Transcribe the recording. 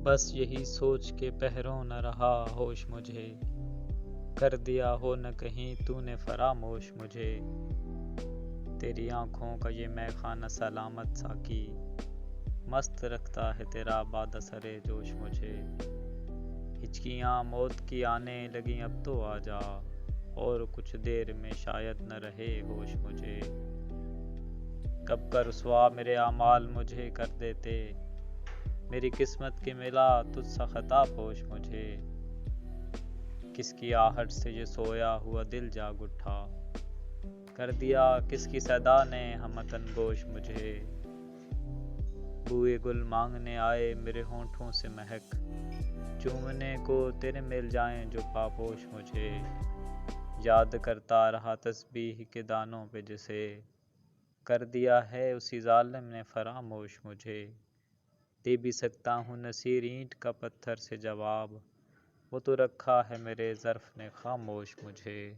بس یہی سوچ کے پہروں نہ رہا ہوش مجھے، کر دیا ہو نہ کہیں تو نے فراموش مجھے۔ تیری آنکھوں کا یہ مے خانہ سلامت ساقی، مست رکھتا ہے تیرا باد اثر جوش مجھے۔ ہچکیاں موت کی آنے لگیں اب تو آ جا، اور کچھ دیر میں شاید نہ رہے ہوش مجھے۔ کب کا رسوا میرے اعمال مجھے کر دیتے، میری قسمت کے ملا تجھ سا خطا پوش مجھے۔ کس کی آہٹ سے یہ سویا ہوا دل جاگ اٹھا، کر دیا کس کی صدا نے ہمتن گوش مجھے۔ بوئے گل مانگنے آئے میرے ہونٹوں سے مہک، چومنے کو تیرے مل جائیں جو پاپوش مجھے۔ یاد کرتا رہا تسبیح کے دانوں پہ جسے، کر دیا ہے اسی ظالم نے فراموش مجھے۔ دے بھی سکتا ہوں نصیر اینٹ کا پتھر سے جواب، وہ تو رکھا ہے میرے ظرف نے خاموش مجھے۔